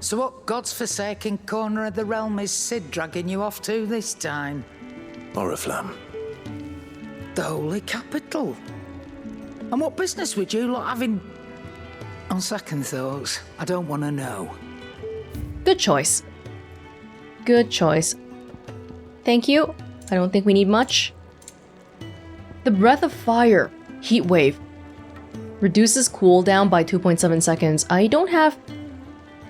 So what God's forsaken corner of the realm is Sid dragging you off to this time? Oriflamme. The holy capital. And what business would you lot having? On second thoughts, I don't want to know. Good choice. Good choice. Thank you. I don't think we need much. The Breath of Fire. Heat Wave. Reduces cooldown by 2.7 seconds. I don't have...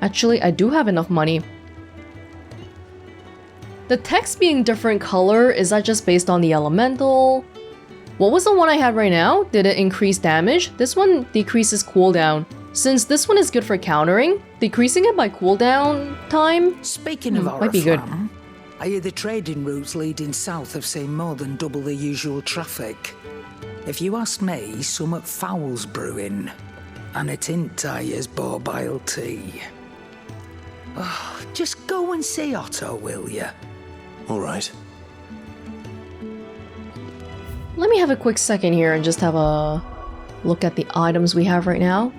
Actually, I do have enough money. The text being different color, is that just based on the elemental? What was the one I had right now? Did it increase damage? This one decreases cooldown. Since this one is good for countering, decreasing it by cooldown time? Speaking of might be good. Oriflamme, I hear the trading routes leading south have seen more than double the usual traffic. If you ask me, summat foul's brewing. And it ain't tires borbile tea. Oh, just go and see Otto, will you? All right. Let me have a quick second here and just have a look at the items we have right now.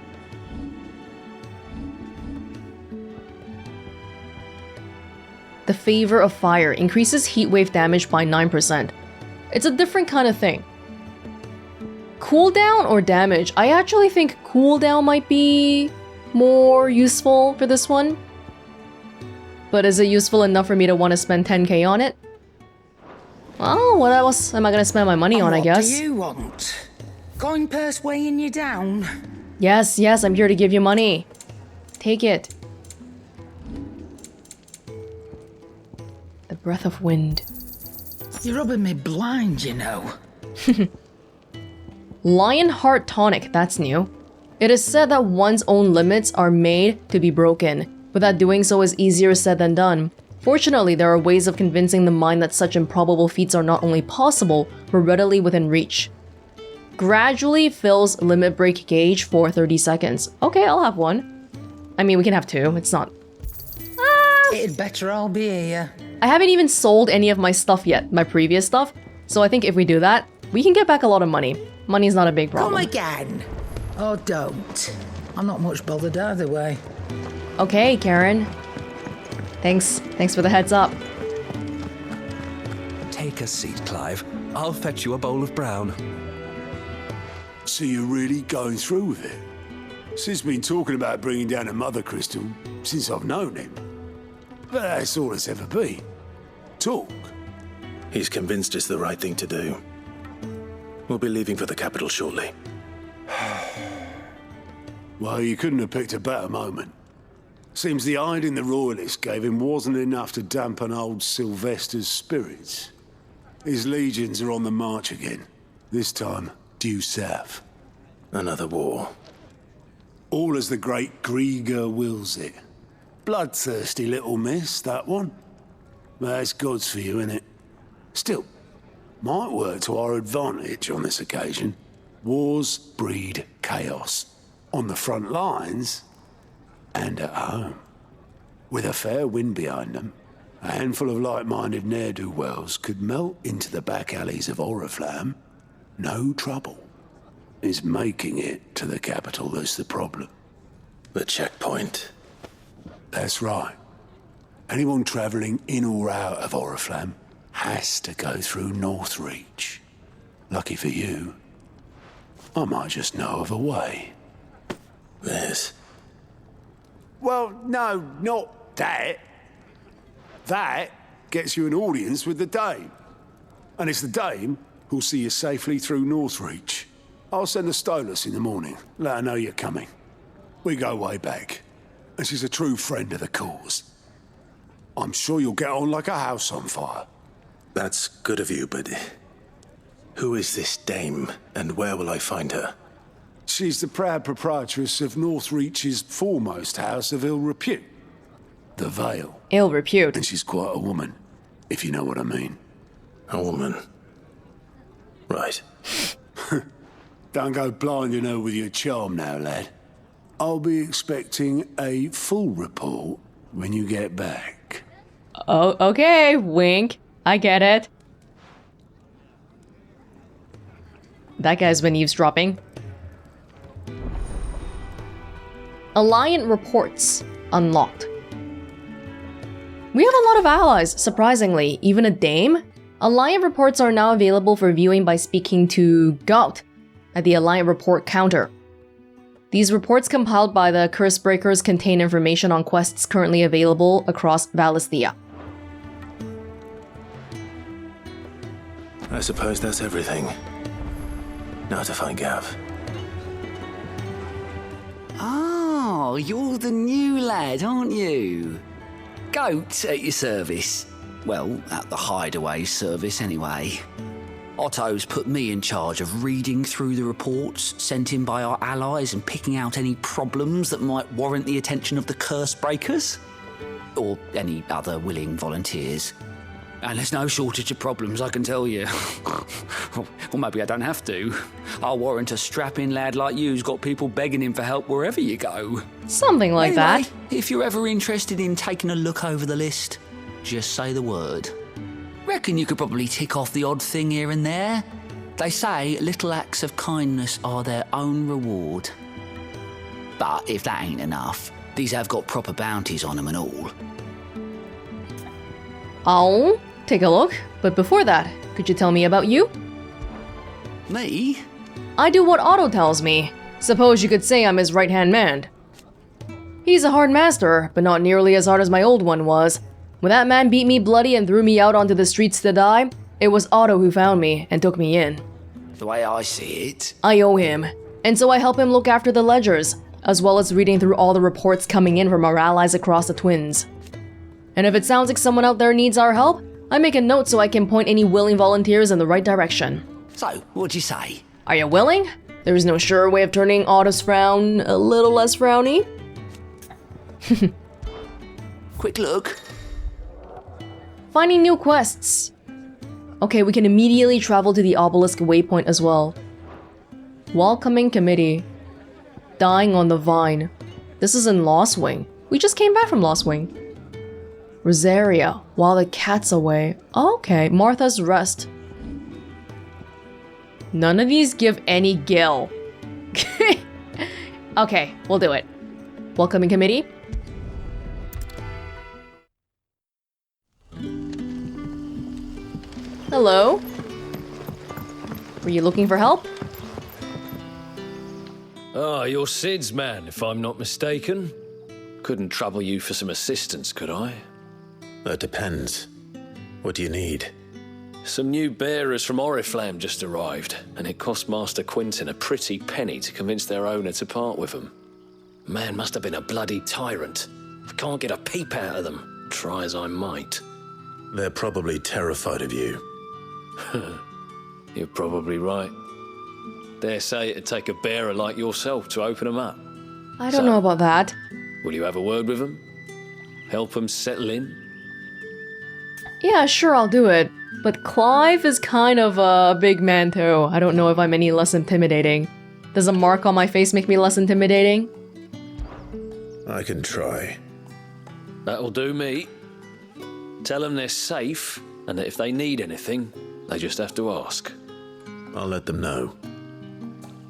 The Favor of Fire increases heat wave damage by 9%. It's a different kind of thing. Cooldown or damage? I actually think cooldown might be more useful for this one. But is it useful enough for me to want to spend 10k on it? Well, what else am I gonna spend my money on, I guess? What do you want? Coin purse weighing you down? Yes, I'm here to give you money. Take it. The Breath of Wind. You're rubbing me blind, you know. Lionheart Tonic, that's new. It is said that one's own limits are made to be broken, but that doing so is easier said than done. Fortunately, there are ways of convincing the mind that such improbable feats are not only possible, but readily within reach. Gradually fills limit break gauge for 30 seconds. Okay, I'll have one. I mean, we can have two, it's not... It'd better all be here. I haven't even sold any of my stuff yet, my previous stuff, so I think if we do that, we can get back a lot of money. Money's not a big problem. Come again. Oh, don't. I'm not much bothered either way. Okay, Karen. Thanks for the heads up. Take a seat, Clive. I'll fetch you a bowl of brown. So you're really going through with it? Sid's been talking about bringing down a Mothercrystal since I've known him. But that's all it's ever been. Talk. He's convinced it's the right thing to do. We'll be leaving for the capital shortly. Well, you couldn't have picked a better moment. Seems the hiding the Royalists gave him wasn't enough to dampen old Sylvester's spirits. His legions are on the march again. This time, due south. Another war. All as the great Grieger wills it. Bloodthirsty little miss, that one. But that's God's for you, innit? Still, might work to our advantage on this occasion. Wars breed chaos. On the front lines, and at home. With a fair wind behind them, a handful of like-minded ne'er-do-wells could melt into the back alleys of Oriflamme. No trouble. It's making it to the capital that's the problem. The checkpoint. That's right. Anyone travelling in or out of Oriflamme has to go through Northreach. Lucky for you, I might just know of a way. Yes. Well, no, not that. That gets you an audience with the Dame. And it's the Dame who'll see you safely through Northreach. I'll send the Stolas in the morning, let her know you're coming. We go way back, and she's a true friend of the cause. I'm sure you'll get on like a house on fire. That's good of you, but... who is this dame, and where will I find her? She's the proud proprietress of Northreach's foremost house of ill repute, the Vale. Ill repute. And she's quite a woman, if you know what I mean. A woman. Right. Don't go blinding her with your charm now, lad. I'll be expecting a full report when you get back. Oh, okay, wink. I get it. That guy's been eavesdropping. Alliant reports unlocked. We have a lot of allies, surprisingly, even a dame. Alliant reports are now available for viewing by speaking to Gout at the Alliant report counter. These reports compiled by the Curse Breakers contain information on quests currently available across Valisthea. I suppose that's everything. Now to find Gav. Oh, you're the new lad, aren't you? Goat at your service. Well, at the hideaway service anyway. Otto's put me in charge of reading through the reports sent in by our allies and picking out any problems that might warrant the attention of the Curse Breakers. Or any other willing volunteers. And there's no shortage of problems, I can tell you. Or maybe I don't have to. I'll warrant a strapping lad like you's got people begging him for help wherever you go. Something like Anyway, that. If you're ever interested in taking a look over the list, just say the word. Reckon you could probably tick off the odd thing here and there. They say little acts of kindness are their own reward. But if that ain't enough, these have got proper bounties on them and all. I'll take a look, but before that, could you tell me about you? Me? I do what Otto tells me. Suppose you could say I'm his right-hand man. He's a hard master, but not nearly as hard as my old one was. When that man beat me bloody and threw me out onto the streets to die, it was Otto who found me and took me in. The way I see it, I owe him, and so I help him look after the ledgers, as well as reading through all the reports coming in from our allies across the Twins. And if it sounds like someone out there needs our help, I make a note so I can point any willing volunteers in the right direction. So, what'd you say? Are you willing? There is no sure way of turning Otto's frown a little less frowny. Quick look. Finding new quests. Okay, we can immediately travel to the obelisk waypoint as well. Welcoming committee. Dying on the vine. This is in Lost Wing. We just came back from Lost Wing. Rosaria, while the cat's away. Okay, Martha's Rest. None of these give any gil. Okay, we'll do it. Welcoming committee. Hello? Were you looking for help? Ah, you're Sid's man, if I'm not mistaken. Couldn't trouble you for some assistance, could I? That depends. What do you need? Some new bearers from Oriflamme just arrived, and it cost Master Quinton a pretty penny to convince their owner to part with them. Man must have been a bloody tyrant. I can't get a peep out of them, try as I might. They're probably terrified of you. You're probably right. Dare say it'd take a bearer like yourself to open them up. I don't know about that. Will you have a word with them? Help them settle in? Yeah, sure, I'll do it. But Clive is kind of a big man too. I don't know if I'm any less intimidating. Does a mark on my face make me less intimidating? I can try. That'll do me. Tell them they're safe, and that if they need anything, they just have to ask. I'll let them know.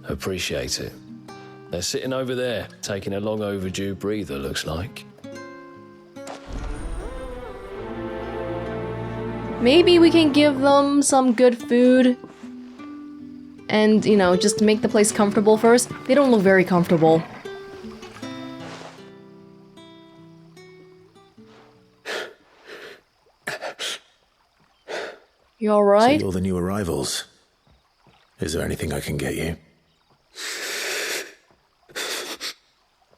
Appreciate it. They're sitting over there, taking a long overdue breather, looks like. Maybe we can give them some good food. And, you know, just make the place comfortable first. They don't look very comfortable. You alright? So you're the new arrivals. Is there anything I can get you?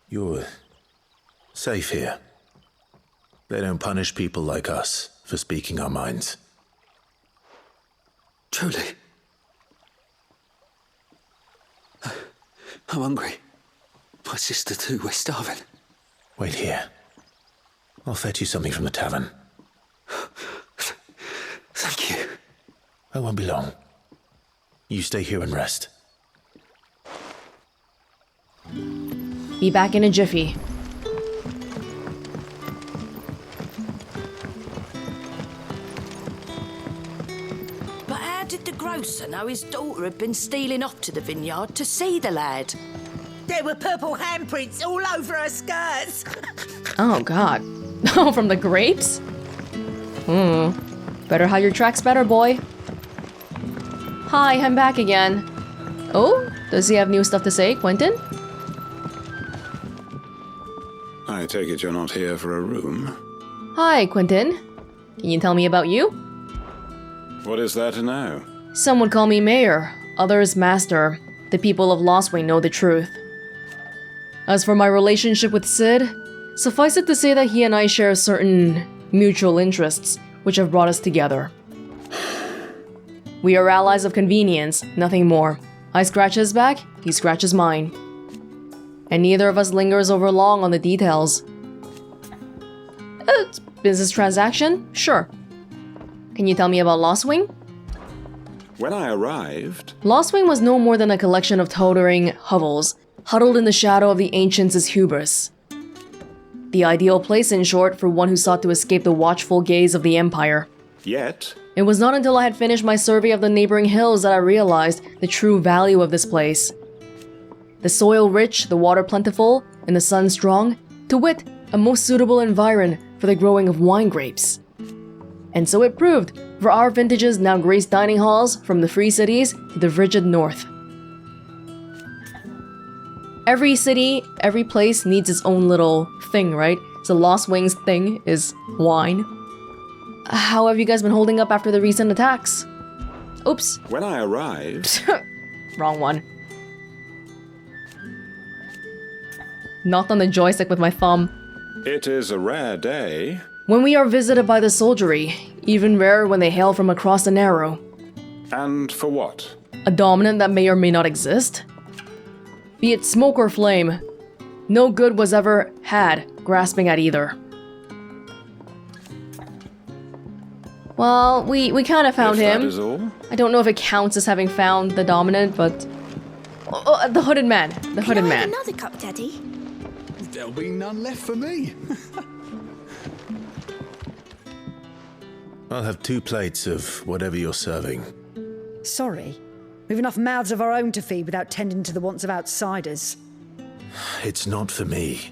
You're safe here. They don't punish people like us for speaking our minds. Truly. I'm hungry. My sister too, we're starving. Wait here. I'll fetch you something from the tavern. Thank you. I won't be long. You stay here and rest. Be back in a jiffy. But how did the grocer know his daughter had been stealing off to the vineyard to see the lad? There were purple handprints all over her skirts. Oh god. Oh, from the grapes? Better hide your tracks better, boy. Hi, I'm back again. Oh, does he have new stuff to say, Quentin? I take it you're not here for a room? Hi, Quentin. Can you tell me about you? What is there to know? Some would call me Mayor, others Master. The people of Lostwing know the truth. As for my relationship with Sid, suffice it to say that he and I share certain mutual interests, which have brought us together. We are allies of convenience, nothing more. I scratch his back, he scratches mine. And neither of us lingers over long on the details. Business transaction? Sure. Can you tell me about Lostwing? When I arrived... Lostwing was no more than a collection of tottering hovels, huddled in the shadow of the Ancients' hubris. The ideal place, in short, for one who sought to escape the watchful gaze of the Empire. Yet... It was not until I had finished my survey of the neighboring hills that I realized the true value of this place. The soil rich, the water plentiful, and the sun strong, to wit, a most suitable environ for the growing of wine grapes. And so it proved, for our vintages now grace dining halls from the free cities to the frigid north. Every city, every place needs its own little thing, right? So Lostwing's thing is wine. How have you guys been holding up after the recent attacks? Oops. When I arrived... Wrong one. Knocked on the joystick with my thumb. It is a rare day. When we are visited by the soldiery, even rarer when they hail from across the Narrow. And for what? A dominant that may or may not exist. Be it smoke or flame, no good was ever had grasping at either. Well, we kind of found him. That is all? I don't know if it counts as having found the dominant, but... Oh, the hooded man. The hooded Can I man. have another cup, Daddy? There'll be none left for me. I'll have 2 plates of whatever you're serving. Sorry. We've enough mouths of our own to feed without tending to the wants of outsiders. It's not for me.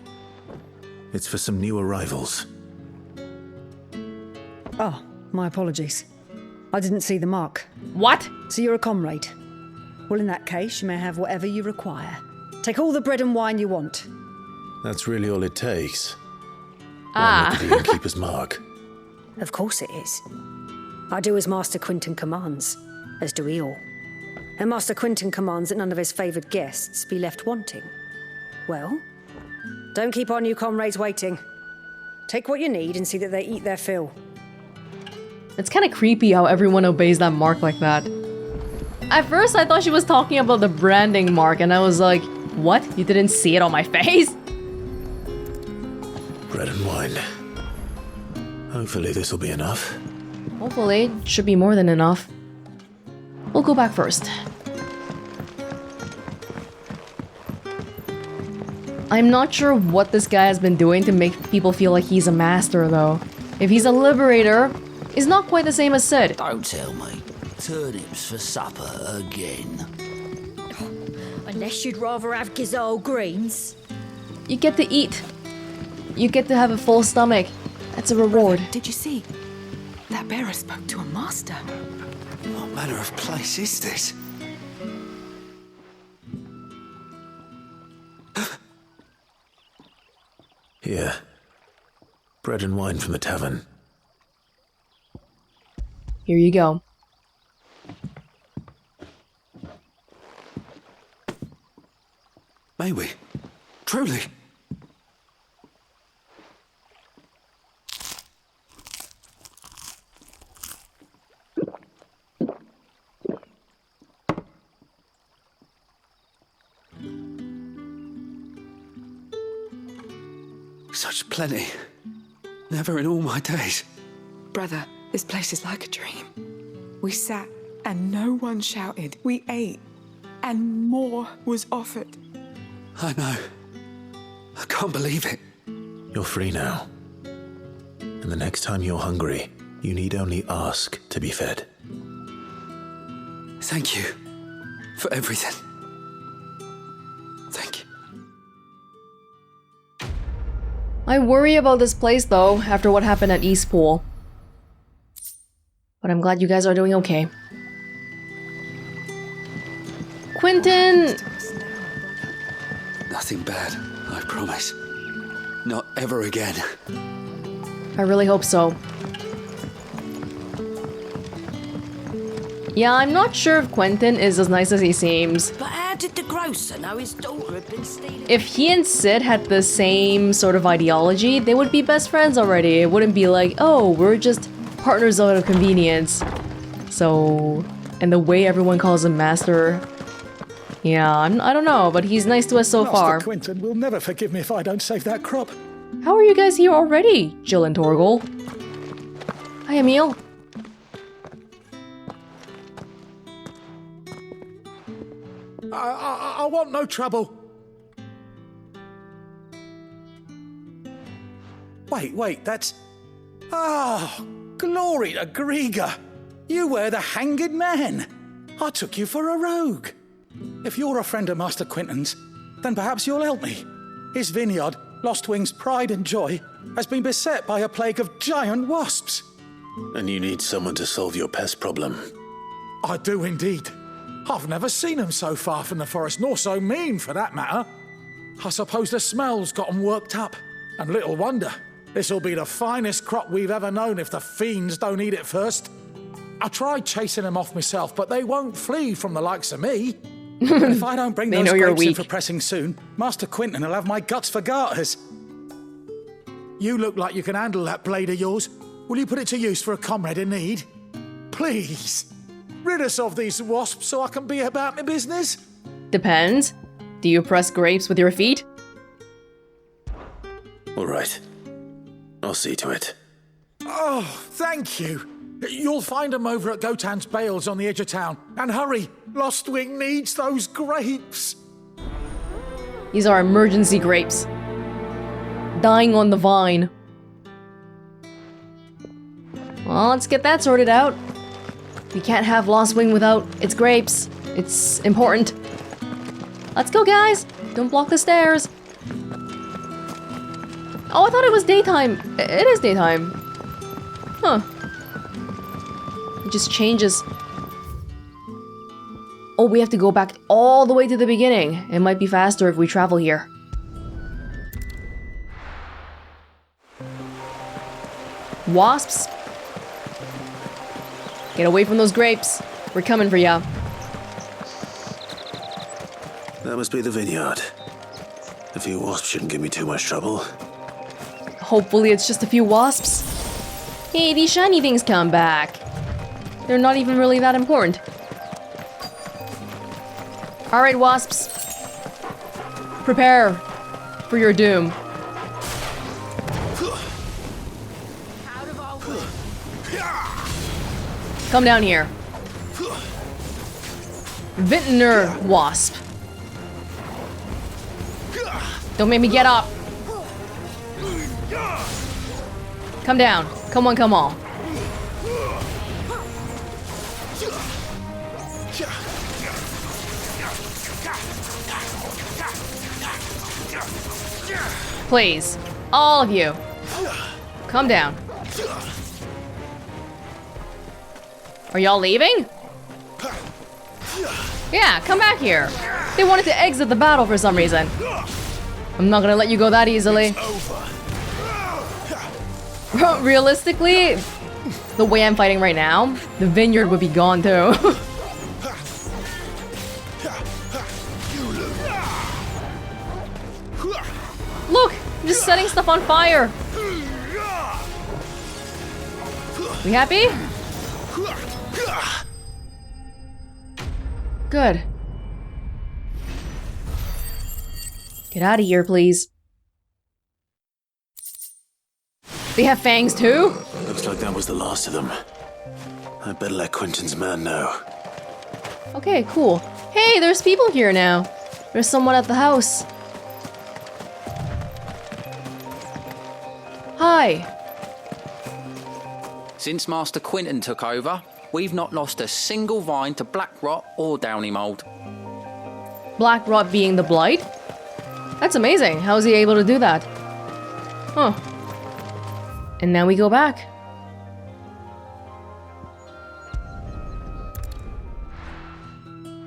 It's for some new arrivals. Oh, my apologies. I didn't see the mark. What? So you're a comrade. Well, in that case, you may have whatever you require. Take all the bread and wine you want. That's really all it takes. Ah. Look at the innkeeper's mark. Of course it is. I do as Master Quentin commands, as do we all. And Master Quentin commands that none of his favoured guests be left wanting. Well, don't keep our new comrades waiting. Take what you need and see that they eat their fill. It's kind of creepy how everyone obeys that mark like that. At first, I thought she was talking about the branding mark, and I was like, what? You didn't see it on my face? Bread and wine. Hopefully this will be enough. Hopefully, it should be more than enough. We'll go back first. I'm not sure what this guy has been doing to make people feel like he's a master, though. If he's a liberator, it's not quite the same as Sid. Don't tell me. Turnips for supper again. Unless you'd rather have gazelle greens. You get to eat. You get to have a full stomach. That's a reward. Did you see? That bearer spoke to a master. What manner of place is this? Here. Bread and wine from the tavern. Here you go. May we? Truly? Such plenty. Never in all my days. Brother, this place is like a dream. We sat and no one shouted. We ate and more was offered. I know. I can't believe it. You're free now. And the next time you're hungry, you need only ask to be fed. Thank you for everything. Thank you. I worry about this place, though, after what happened at Eastpool. But I'm glad you guys are doing okay. Quentin! Nothing bad, I promise. Not ever again. I really hope so. Yeah, I'm not sure if Quentin is as nice as he seems. But how did the grocer know his daughter had been stealing? If he and Sid had the same sort of ideology, they would be best friends already. It wouldn't be like, oh, we're just partners out of convenience. So, and the way everyone calls him Master... Yeah, I don't know, but he's nice to us so far. Master Quentin will never forgive me if I don't save that crop. How are you guys here already, Jill and Torgal? Hi, Emil. I want no trouble. Wait, that's... Oh, glory to Griga. You were the hanged man. I took you for a rogue. If you're a friend of Master Quentin's, then perhaps you'll help me. His vineyard, Lostwing's pride and joy, has been beset by a plague of giant wasps. And you need someone to solve your pest problem. I do indeed. I've never seen them so far from the forest, nor so mean for that matter. I suppose the smell's got them worked up. And little wonder. This'll be the finest crop we've ever known if the fiends don't eat it first. I tried chasing them off myself, but they won't flee from the likes of me. But if I don't bring those grapes in for pressing soon, Master Quentin will have my guts for garters. You look like you can handle that blade of yours. Will you put it to use for a comrade in need? Please. Rid us of these wasps so I can be about my business. Depends. Do you press grapes with your feet? All right. I'll see to it. Oh, thank you. You'll find them over at Gotan's bales on the edge of town. And hurry, Lostwing needs those grapes. These are emergency grapes. Dying on the vine. Well, let's get that sorted out. We can't have Lostwing without its grapes. It's important. Let's go, guys. Don't block the stairs. Oh, I thought it was daytime. It is daytime. Huh. It just changes. Oh, we have to go back all the way to the beginning. It might be faster if we travel here. Wasps. Get away from those grapes. We're coming for ya. That must be the vineyard. A few wasps shouldn't give me too much trouble. Hopefully it's just a few wasps. Hey, these shiny things come back. They're not even really that important. Alright, wasps. Prepare for your doom. Come down here. Vintner wasp. Don't make me get up. Come down. Come on, come on. Please, all of you, come down. Are y'all leaving? Yeah, come back here. They wanted to exit the battle for some reason. I'm not gonna let you go that easily. Realistically, the way I'm fighting right now, the vineyard would be gone too. Look, I'm just setting stuff on fire. We happy? Good. Get out of here, please. They have fangs too? Looks like that was the last of them. I better let Quentin's man know. Okay, cool. Hey, there's people here now. There's someone at the house. Hi. Since Master Quentin took over, we've not lost a single vine to black rot or downy mold. Black rot being the Blight? That's amazing. How is he able to do that? Huh. And now we go back.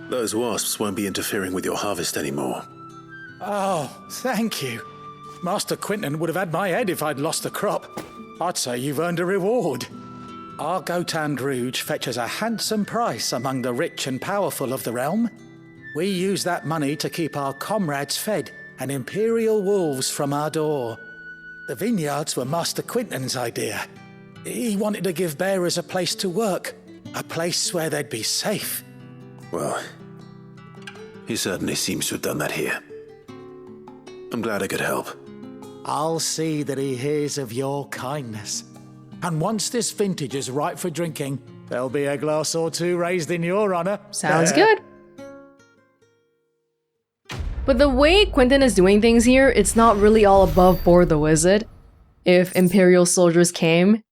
Those wasps won't be interfering with your harvest anymore. Oh, thank you. Master Quinton would have had my head if I'd lost the crop. I'd say you've earned a reward. Our Gotand Rouge fetches a handsome price among the rich and powerful of the realm. We use that money to keep our comrades fed and imperial wolves from our door. The vineyards were Master Quinton's idea. He wanted to give bearers a place to work, a place where they'd be safe. Well, he certainly seems to have done that here. I'm glad I could help. I'll see that he hears of your kindness. And once this vintage is ripe for drinking, there'll be a glass or two raised in your honor. Sounds good. But the way Quinton is doing things here, it's not really all above board though, is it? If Imperial soldiers came,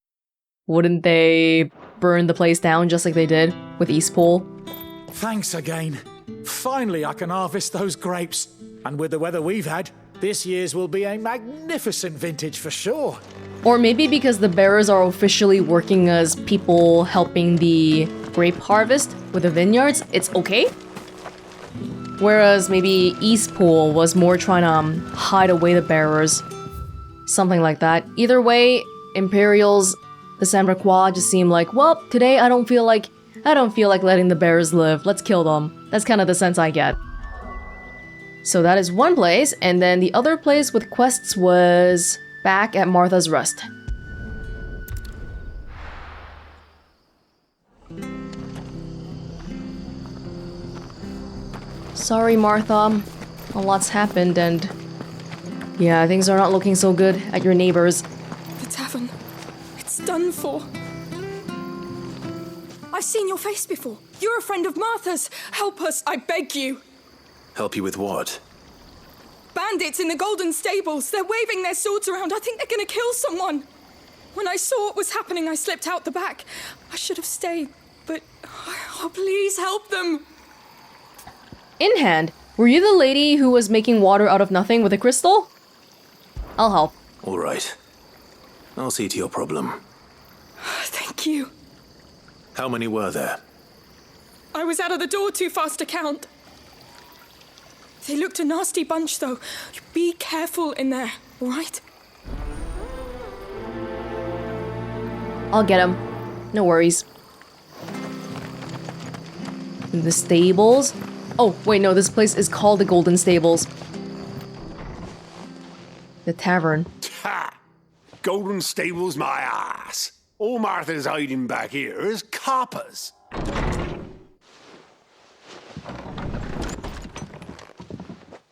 wouldn't they burn the place down just like they did with Eastpool? Thanks again. Finally I can harvest those grapes. And with the weather we've had, this year's will be a magnificent vintage for sure. Or maybe because the bearers are officially working as people helping the grape harvest with the vineyards, it's okay? Whereas maybe Eastpool was more trying to hide away the bearers. Something like that. Either way, Imperials, the Sambrequois just seem like, well, today I don't feel like letting the bearers live. Let's kill them. That's kind of the sense I get. So that is one place, and then the other place with quests was back at Martha's Rest. Sorry, Martha. A lot's happened, and yeah, things are not looking so good at your neighbors. The tavern. It's done for. I've seen your face before. You're a friend of Martha's. Help us, I beg you. Help you with what? Bandits in the Golden Stables. They're waving their swords around. I think they're gonna kill someone. When I saw what was happening, I slipped out the back. I should have stayed, but oh, please help them. In hand, were you the lady who was making water out of nothing with a crystal? I'll help. All right. I'll see to your problem. Thank you. How many were there? I was out of the door too fast to count. They looked a nasty bunch, though. Be careful in there, all right? I'll get him. No worries. The stables? Oh, wait, no, this place is called the Golden Stables. The tavern. Ha! Golden Stables my ass. All Martha's hiding back here is coppers.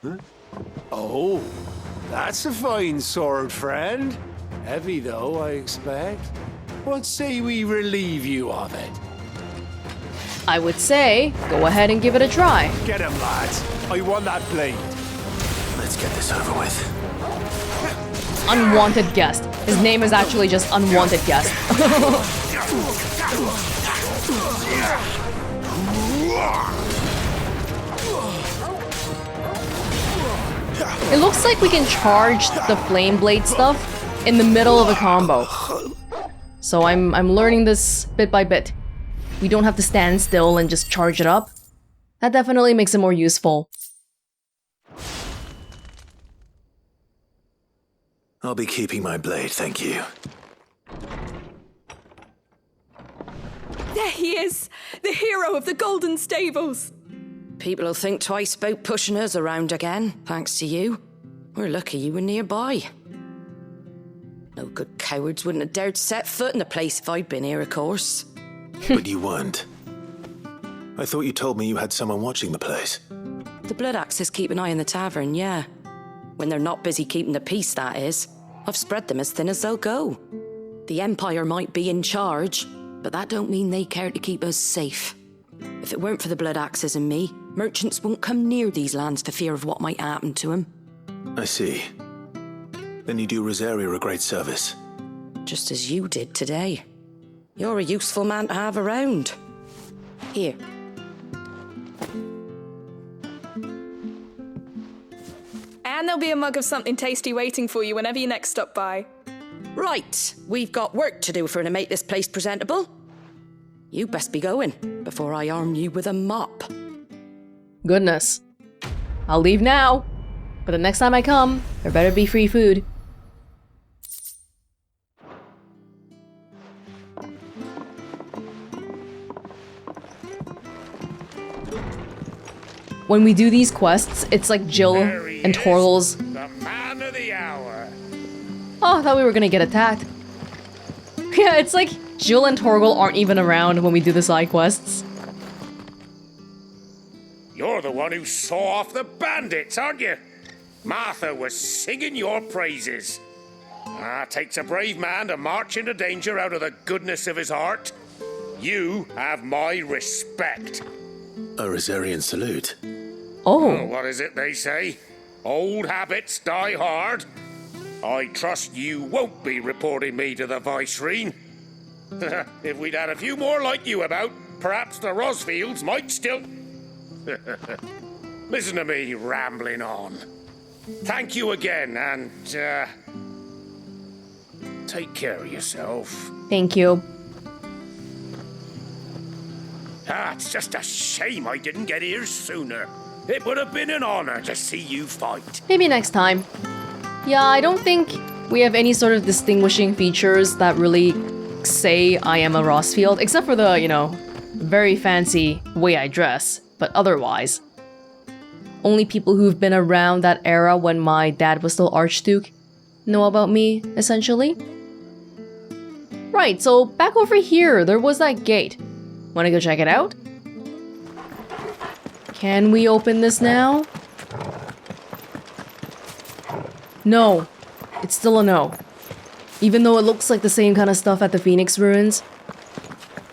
Huh? Oh, that's a fine sword, friend. Heavy, though, I expect. What say we relieve you of it? I would say, go ahead and give it a try. Get him, lads. I want that blade. Let's get this over with. Unwanted guest. His name is actually just Unwanted guest. It looks like we can charge the flame blade stuff in the middle of a combo. So I'm learning this bit by bit. We don't have to stand still and just charge it up. That definitely makes it more useful. I'll be keeping my blade, thank you. There he is! The hero of the Golden Stables! People will think twice about pushing us around again, thanks to you. We're lucky you were nearby. No good cowards wouldn't have dared set foot in the place if I'd been here, of course. But you weren't. I thought you told me you had someone watching the place. The Blood Axes keep an eye on the tavern, yeah. When they're not busy keeping the peace, that is. I've spread them as thin as they'll go. The Empire might be in charge, but that don't mean they care to keep us safe. If it weren't for the Blood Axes and me, merchants won't come near these lands for fear of what might happen to them. I see. Then you do Rosaria a great service. Just as you did today. You're a useful man to have around. Here. And there'll be a mug of something tasty waiting for you whenever you next stop by. Right, we've got work to do to make this place presentable. You best be going before I arm you with a mop. Goodness. I'll leave now. But the next time I come, there better be free food. When we do these quests, it's like Jill and Torgal's. The man of the hour. Oh, I thought we were gonna get attacked. Yeah, it's like Jill and Torgal aren't even around when we do the side quests. You're the one who saw off the bandits, aren't you? Martha was singing your praises. Takes a brave man to march into danger out of the goodness of his heart. You have my respect. A Rosarian salute. Oh. What is it they say? Old habits die hard. I trust you won't be reporting me to the Vicereine. If we'd had a few more like you about, perhaps the Rosfields might still... Listen to me rambling on. Thank you again, and, take care of yourself. Thank you. It's just a shame I didn't get here sooner. It would have been an honor to see you fight. Maybe next time. Yeah, I don't think we have any sort of distinguishing features that really say I am a Rosfield, except for the, you know, very fancy way I dress, but otherwise. Only people who've been around that era when my dad was still Archduke know about me, essentially. Right, so back over here, there was that gate. Wanna go check it out? Can we open this now? No. It's still a no. Even though it looks like the same kind of stuff at the Phoenix Ruins.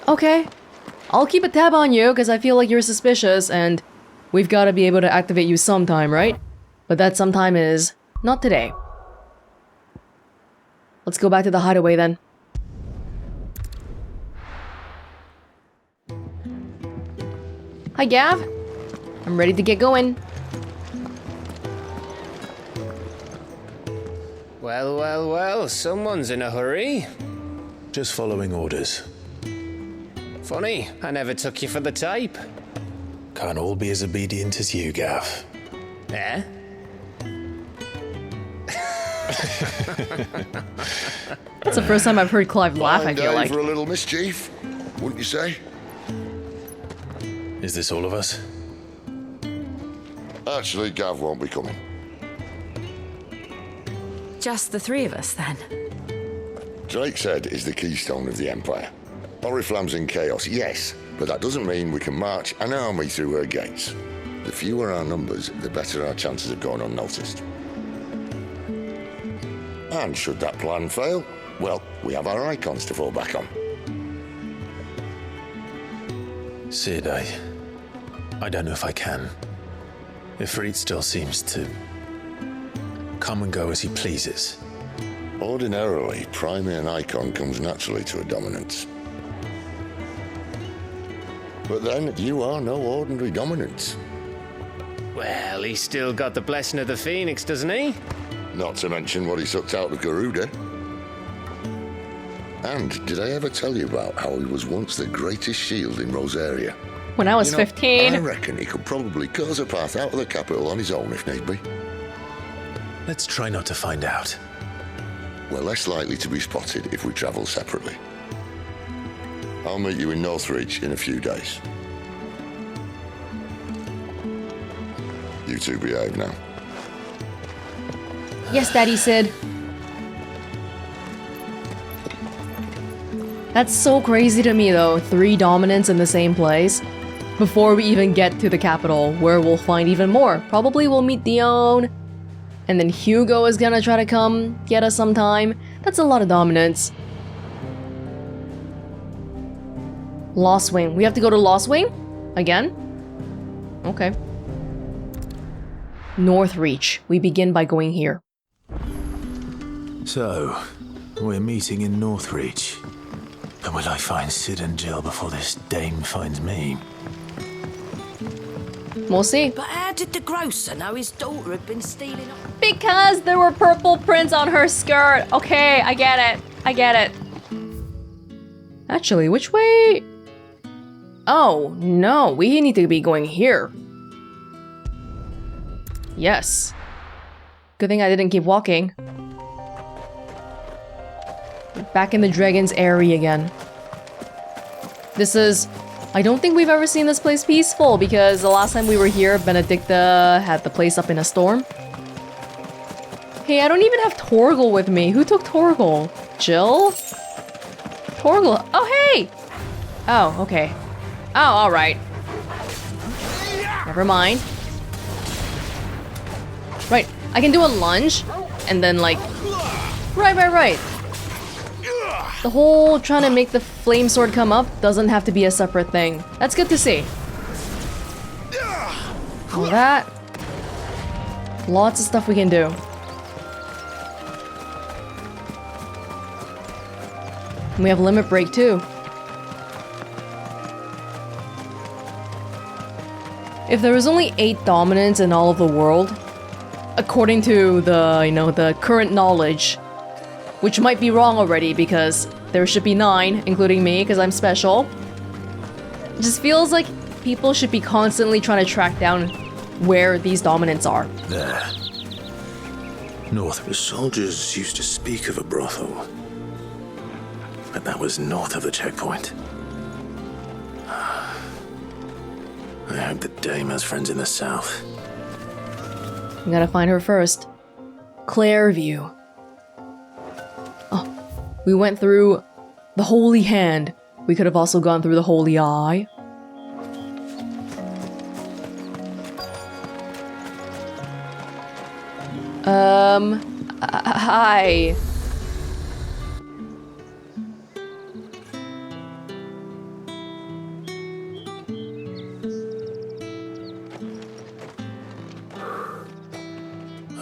Okay. I'll keep a tab on you, because I feel like you're suspicious, and we've got to be able to activate you sometime, right? But that sometime is not today. Let's go back to the hideaway then. Hi, Gav. I'm ready to get going. Well, someone's in a hurry. Just following orders. Funny, I never took you for the type. Can't all be as obedient as you, Gav. Eh? It's the first time I've heard Clive laugh, I feel like. For a little mischief, wouldn't you say? Is this all of us? Actually, Gav won't be coming. Just the three of us, then? Drake's head is the keystone of the Empire. Oriflamme's in chaos, yes, but that doesn't mean we can march an army through her gates. The fewer our numbers, the better our chances of going unnoticed. And should that plan fail, well, we have our Eikons to fall back on. Sid, I don't know if I can. Ifrit still seems to come and go as he pleases. Ordinarily, priming an Eikon comes naturally to a dominance. But then, you are no ordinary dominance. Well, he's still got the blessing of the Phoenix, doesn't he? Not to mention what he sucked out of Garuda. And did I ever tell you about how he was once the greatest shield in Rosaria? When I was 15. I reckon he could probably cause a path out of the capital on his own if need be. Let's try not to find out. We're less likely to be spotted if we travel separately. I'll meet you in Northreach in a few days. You two behave now. Yes, Daddy Sid. That's so crazy to me though, 3 dominants in the same place. Before we even get to the capital, where we'll find even more. Probably we'll meet Dion, and then Hugo is gonna try to come get us sometime. That's a lot of dominance. Lost Wing. We have to go to Lost Wing? Again? Okay. Northreach. We begin by going here. So, we're meeting in Northreach. But will I find Sid and Jill before this dame finds me? We'll see. But how did the grocer know his daughter had been stealing? Because there were purple prints on her skirt. Okay, I get it. I get it. Actually, which way? Oh, no. We need to be going here. Yes. Good thing I didn't keep walking. Back in the dragon's area again. This is... I don't think we've ever seen this place peaceful, because the last time we were here, Benedicta had the place up in a storm. Hey, I don't even have Torgal with me. Who took Torgal? Jill? Torgal. Oh, hey! Oh, okay. Oh, alright. Never mind. Right, I can do a lunge, and then like... Right. The whole trying to make the flame sword come up doesn't have to be a separate thing. That's good to see. All that. Lots of stuff we can do. And we have limit break too. If there was only 8 dominants in all of the world, according to the, the current knowledge, which might be wrong already because there should be 9, including me, because I'm special. It just feels like people should be constantly trying to track down where these dominants are. There. Northreach soldiers used to speak of a brothel, but that was north of the checkpoint. I hope the dame has friends in the south. We gotta find her first. Clairview. Oh, we went through the Holy Hand. We could have also gone through the Holy Eye. Hi.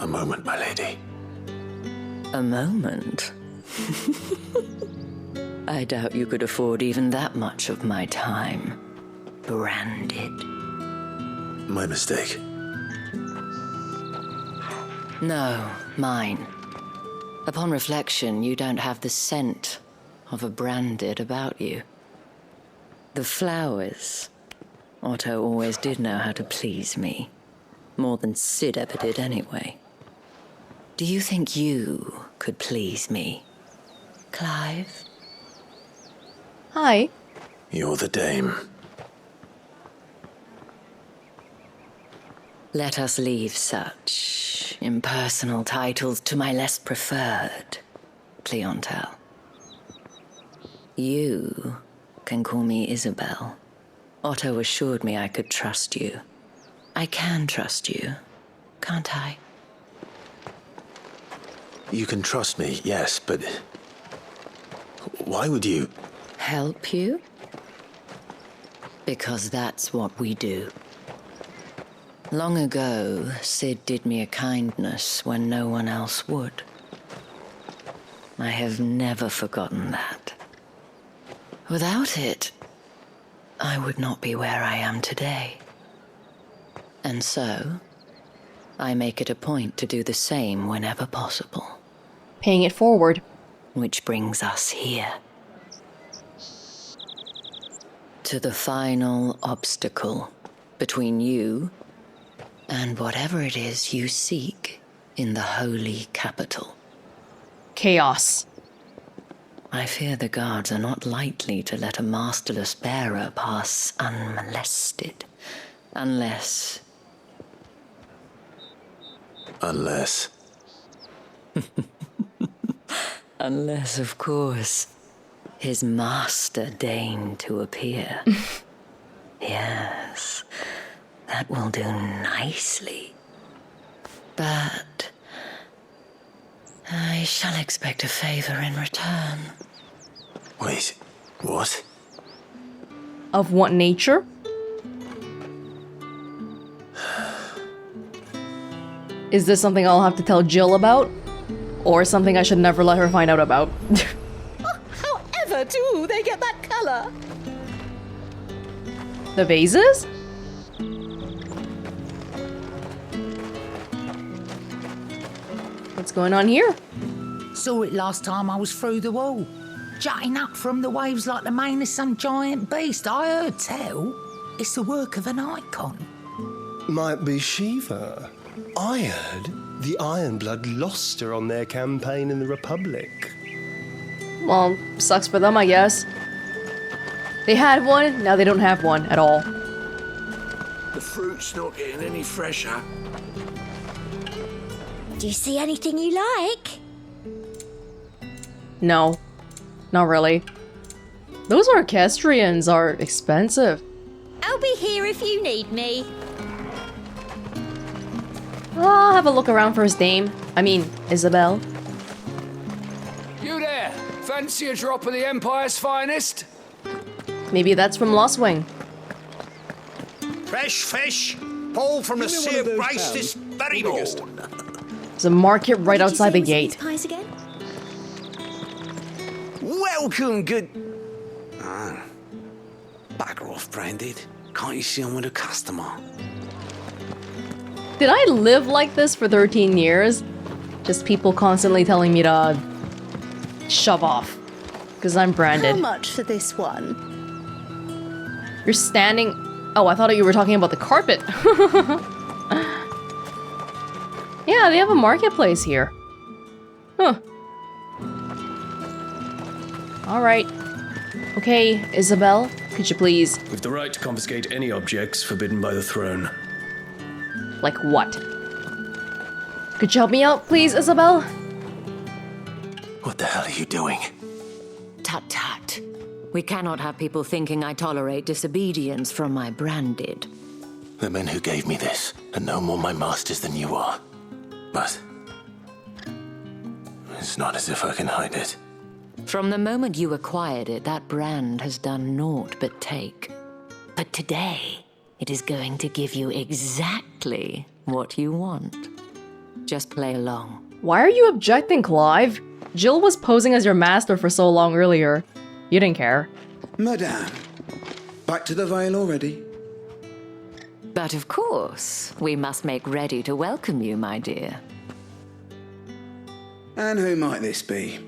A moment, my lady. A moment? I doubt you could afford even that much of my time. Branded. My mistake. No, mine. Upon reflection, you don't have the scent of a branded about you. The flowers. Otto always did know how to please me. More than Sid ever did anyway. Do you think you could please me, Clive? Hi. You're the dame. Let us leave such impersonal titles to my less preferred clientele. You can call me Isabelle. Otto assured me I could trust you. I can trust you, can't I? You can trust me, yes, but why would you? Help you? Because that's what we do. Long ago, Sid did me a kindness when no one else would. I have never forgotten that. Without it, I would not be where I am today. And so, I make it a point to do the same whenever possible. Paying it forward. Which brings us here. To the final obstacle between you and whatever it is you seek in the holy capital. Chaos. I fear the guards are not likely to let a masterless bearer pass unmolested. Unless... Unless, of course, his master deigned to appear. Yes, that will do nicely. But I shall expect a favor in return. Wait, what? Of what nature? Is this something I'll have to tell Jill about? Or something I should never let her find out about? However do they get that color? The vases? What's going on here? Saw it last time I was through the wall. Jutting up from the waves like the mane of some giant beast. I heard tell. It's the work of an Eikon. Might be Shiva. I heard the Ironblood lost her on their campaign in the Republic. Well, sucks for them, I guess. They had one, now they don't have one at all. The fruit's not getting any fresher. Do you see anything you like? No, not really. Those orchestrions are expensive. I'll be here if you need me. I'll have a look around for his name. I mean, Isabelle. You there! Fancy a drop of the Empire's finest? Maybe that's from Lost Wing. Fresh fish, pulled from the Sea of Grace this very morning. There's a market right outside the gate. Pies again? Welcome, good... Bugger off, Branded. Can't you see I'm with a customer? Did I live like this for 13 years? Just people constantly telling me to shove off. Because I'm branded. How much for this one? You're standing... Oh, I thought you were talking about the carpet. Yeah, they have a marketplace here. Huh. Alright. Okay, Isabelle, could you please... With the right to confiscate any objects forbidden by the throne. Like what? Could you help me out, please, Isabelle? What the hell are you doing? Tut tut. We cannot have people thinking I tolerate disobedience from my branded. The men who gave me this are no more my masters than you are. But it's not as if I can hide it. From the moment you acquired it, that brand has done naught but take. But today, it is going to give you exactly what you want. Just play along. Why are you objecting, Clive? Jill was posing as your master for so long earlier. You didn't care. Madame, back to the Vale already? But of course, we must make ready to welcome you, my dear. And who might this be?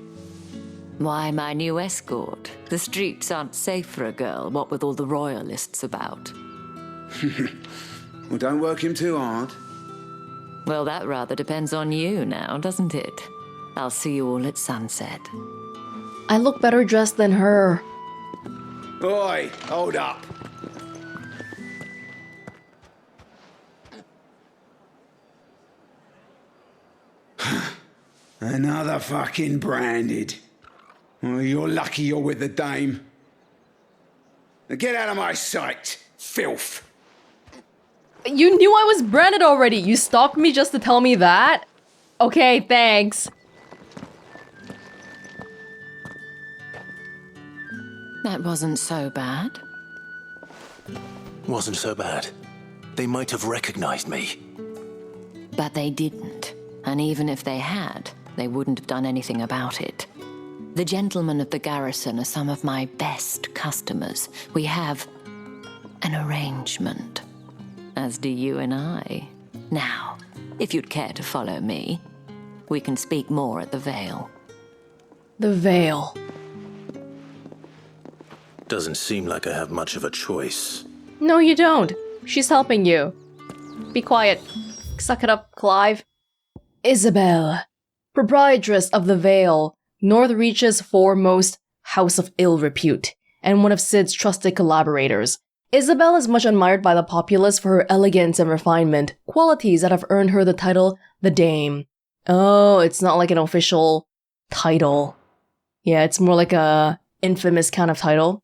Why, my new escort. The streets aren't safe for a girl, what with all the royalists about. Well, don't work him too hard. Well, that rather depends on you now, doesn't it? I'll see you all at sunset. I look better dressed than her. Oi, hold up. Another fucking branded. Well, you're lucky you're with the dame. Now get out of my sight, filth. You knew I was branded already. You stalked me just to tell me that? Okay, thanks. That wasn't so bad. Wasn't so bad. They might have recognized me. But they didn't. And even if they had, they wouldn't have done anything about it. The gentlemen of the garrison are some of my best customers. We have an arrangement, as do you and I. Now, if you'd care to follow me, we can speak more at the Vale. The Vale. Doesn't seem like I have much of a choice. No, you don't. She's helping you. Be quiet. Suck it up, Clive. Isabelle, proprietress of the Vale, Northreach's foremost house of ill repute, and one of Sid's trusted collaborators. Isabelle is much admired by the populace for her elegance and refinement, qualities that have earned her the title the Dame. Oh, it's not like an official title. Yeah, it's more like a infamous kind of title.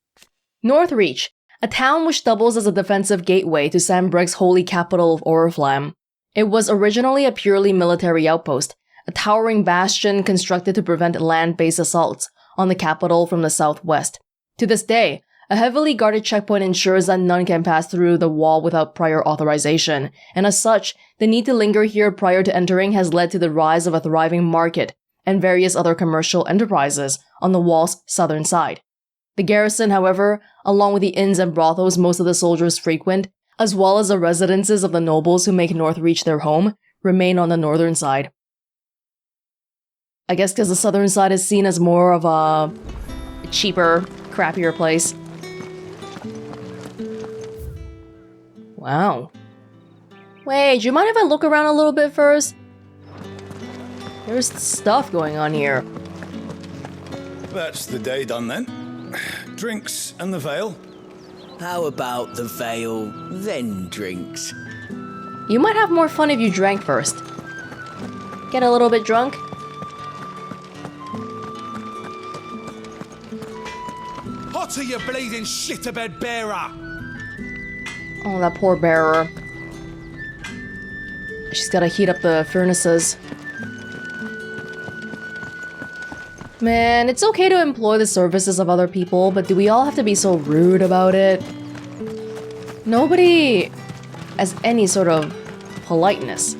Northreach, a town which doubles as a defensive gateway to Sanbreque's holy capital of Oriflamme. It was originally a purely military outpost, a towering bastion constructed to prevent land-based assaults on the capital from the southwest. To this day, a heavily guarded checkpoint ensures that none can pass through the wall without prior authorization, and as such, the need to linger here prior to entering has led to the rise of a thriving market and various other commercial enterprises on the wall's southern side. The garrison, however, along with the inns and brothels most of the soldiers frequent, as well as the residences of the nobles who make Northreach their home, remain on the northern side. I guess because the southern side is seen as more of a cheaper, crappier place. Wow. Wait, do you mind if I look around a little bit first? There's stuff going on here. That's the day done then. Drinks and the veil. How about the veil, then drinks? You might have more fun if you drank first. Get a little bit drunk. Hotter, you bleeding shit-a-bed bearer! Oh, that poor bearer. She's gotta heat up the furnaces. Man, it's okay to employ the services of other people, but do we all have to be so rude about it? Nobody has any sort of politeness.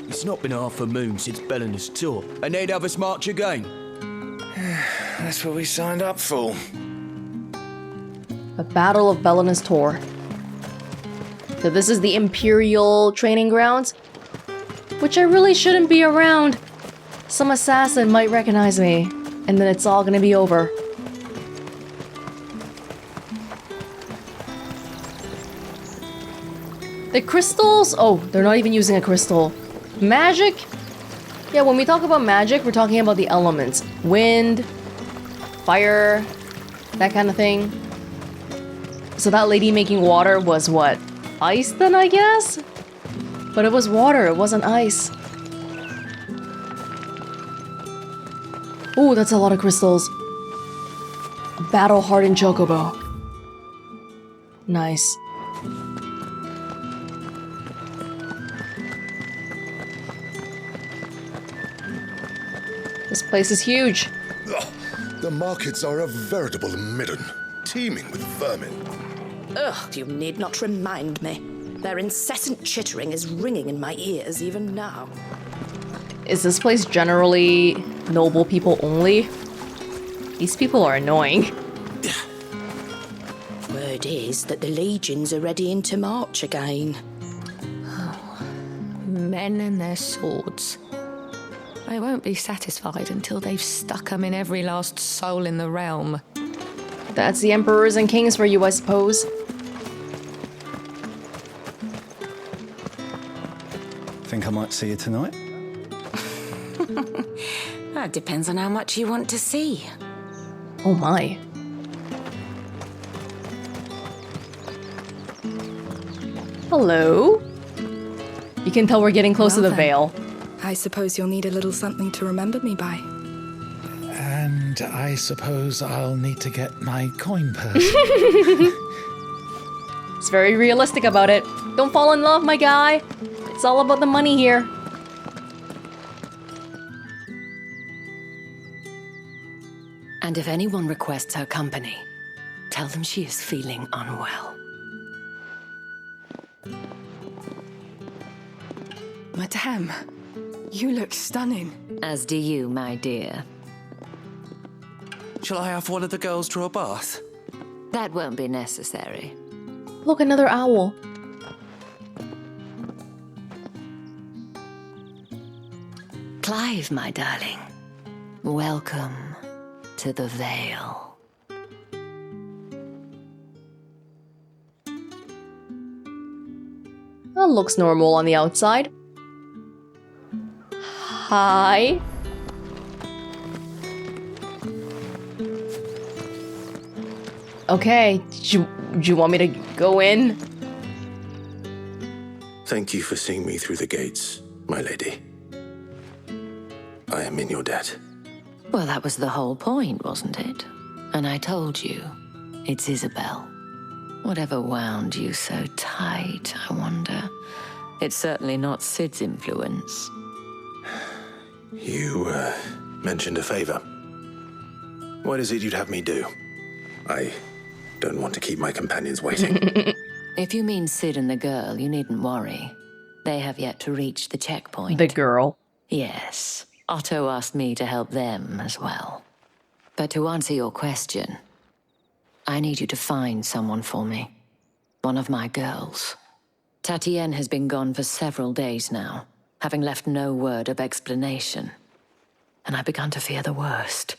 It's not been half a moon since Bellinger's tour, and they'd have us march again. That's what we signed up for. The Battle of Bellinger's tour. So this is the Imperial training grounds? Which I really shouldn't be around. Some assassin might recognize me, and then it's all gonna be over. The crystals? Oh, they're not even using a crystal. Magic? Yeah, when we talk about magic, we're talking about the elements. Wind, fire, that kind of thing. So that lady making water was what? Ice then, I guess? But it was water, it wasn't ice. Ooh, that's a lot of crystals. Battle-hardened chocobo. Nice. This place is huge. The markets are a veritable midden, teeming with vermin. Ugh, you need not remind me. Their incessant chittering is ringing in my ears even now. Is this place generally noble people only? These people are annoying. Word is that the legions are readying to march again. Oh, men and their swords. They won't be satisfied until they've stuck 'em in every last soul in the realm. That's the emperors and kings for you, I suppose. Think I might see you tonight? That depends on how much you want to see. Oh my. Hello? You can tell we're getting close to the veil. I suppose you'll need a little something to remember me by. And I suppose I'll need to get my coin purse. It's very realistic about it. Don't fall in love, my guy. It's all about the money here. And if anyone requests her company, tell them she is feeling unwell. Madame, you look stunning. As do you, my dear. Shall I have one of the girls draw a bath? That won't be necessary. Look, another owl. Clive, my darling. Welcome to the Vale. That looks normal on the outside. Hi. Okay, do you want me to go in? Thank you for seeing me through the gates, my lady. I am in your debt. Well, that was the whole point, wasn't it? And I told you, it's Isabelle. Whatever wound you so tight, I wonder. It's certainly not Sid's influence. You, mentioned a favor. What is it you'd have me do? I don't want to keep my companions waiting. If you mean Sid and the girl, you needn't worry. They have yet to reach the checkpoint. The girl? Yes. Otto asked me to help them as well. But to answer your question, I need you to find someone for me. One of my girls. Tatian has been gone for several days now, having left no word of explanation. And I've begun to fear the worst.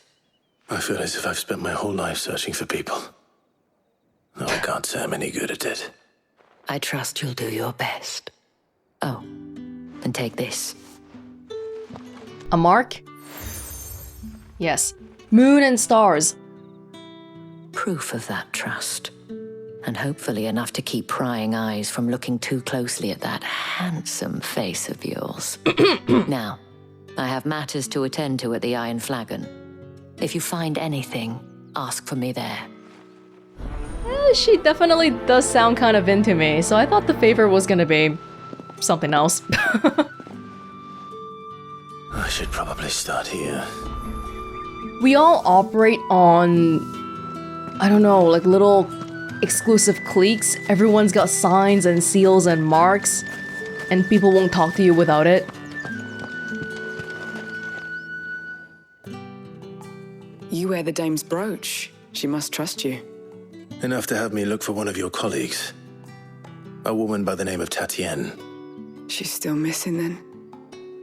I feel as if I've spent my whole life searching for people. Though I can't say I'm any good at it. I trust you'll do your best. Oh, and take this. A mark? Yes. Moon and stars. Proof of that trust. And hopefully enough to keep prying eyes from looking too closely at that handsome face of yours. Now, I have matters to attend to at the Iron Flagon. If you find anything, ask for me there. She definitely does sound kind of into me, so I thought the favor was gonna be something else. I should probably start here. We all operate on, I don't know, like little exclusive cliques. Everyone's got signs and seals and marks, and people won't talk to you without it. You wear the dame's brooch. She must trust you. Enough to have me look for one of your colleagues. A woman by the name of Tatian. She's still missing then.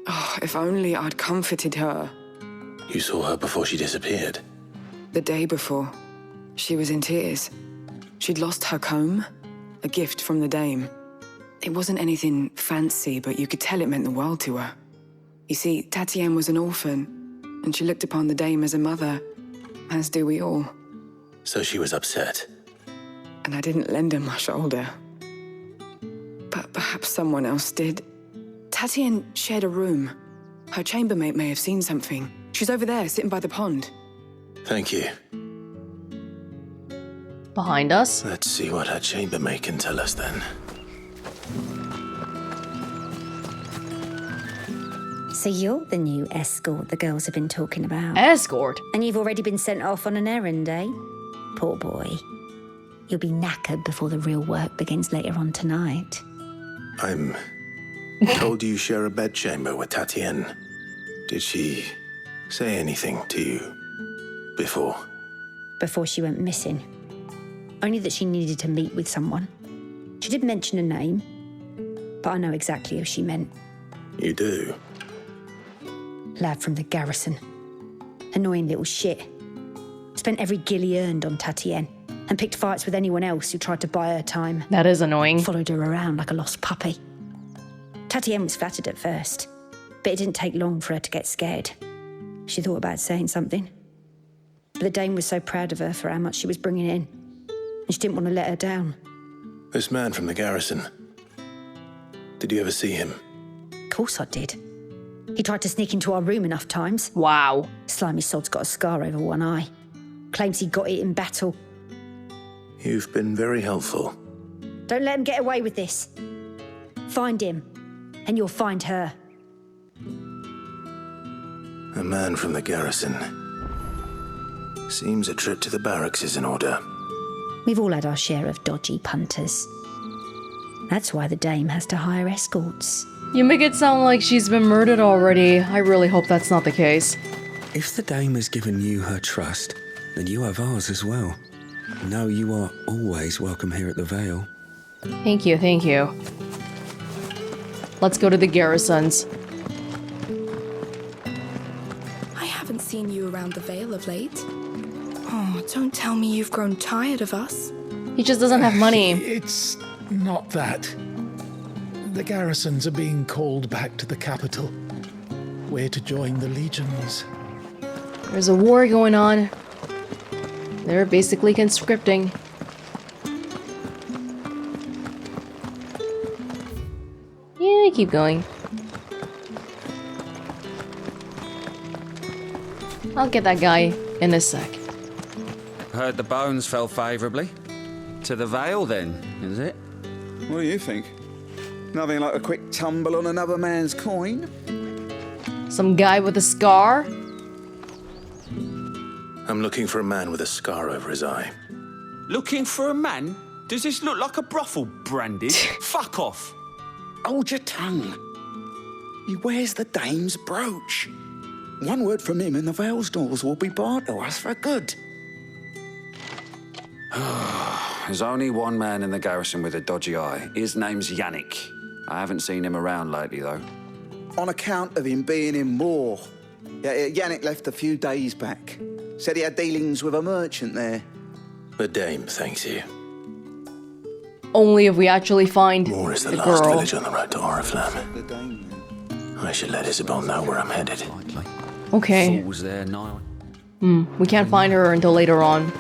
Oh, if only I'd comforted her. You saw her before she disappeared? The day before. She was in tears. She'd lost her comb, a gift from the dame. It wasn't anything fancy, but you could tell it meant the world to her. You see, Tatian was an orphan, and she looked upon the dame as a mother, as do we all. So she was upset. And I didn't lend her my shoulder. But perhaps someone else did. Tatian shared a room. Her chambermaid may have seen something. She's over there, sitting by the pond. Thank you. Behind us? Let's see what her chambermaid can tell us then. So you're the new escort the girls have been talking about. Escort? And you've already been sent off on an errand, eh? Poor boy. You'll be knackered before the real work begins later on tonight. I'm told you share a bedchamber with Tatian. Did she say anything to you before? Before she went missing. Only that she needed to meet with someone. She did mention a name, but I know exactly who she meant. You do? Lad from the garrison. Annoying little shit. Spent every guil he earned on Tatian, and picked fights with anyone else who tried to buy her time. That is annoying. Followed her around like a lost puppy. Tatian was flattered at first, but it didn't take long for her to get scared. She thought about saying something. But the dame was so proud of her for how much she was bringing in, and she didn't want to let her down. This man from the garrison. Did you ever see him? Of course I did. He tried to sneak into our room enough times. Wow. Slimy sod's got a scar over one eye. Claims he got it in battle. You've been very helpful. Don't let him get away with this. Find him, and you'll find her. A man from the garrison. Seems a trip to the barracks is in order. We've all had our share of dodgy punters. That's why the dame has to hire escorts. You make it sound like she's been murdered already. I really hope that's not the case. If the dame has given you her trust, then you have ours as well. No, you are always welcome here at the Vale. Thank you, thank you. Let's go to the garrisons. I haven't seen you around the Vale of late. Oh, don't tell me you've grown tired of us. He just doesn't have money. It's not that. The garrisons are being called back to the capital. We're to join the legions. There's a war going on. They're basically conscripting. Yeah, keep going. I'll get that guy in a sec. Heard the bones fell favourably. To the Vale, then, is it? What do you think? Nothing like a quick tumble on another man's coin? Some guy with a scar? I'm looking for a man with a scar over his eye. Looking for a man? Does this look like a brothel, Branded? Fuck off. Hold your tongue. He wears the dame's brooch. One word from him and the Vale's doors will be barred to us for good. There's only one man in the garrison with a dodgy eye. His name's Yannick. I haven't seen him around lately, though. On account of him being in war. Yannick left a few days back. Said he had dealings with a merchant there. The dame thanks you. Only if we actually find Moore is the the last girl. village on the road to Oriflamme. I should let Isabelle know where I'm headed. Okay. Falls there now. We can't find her until later on.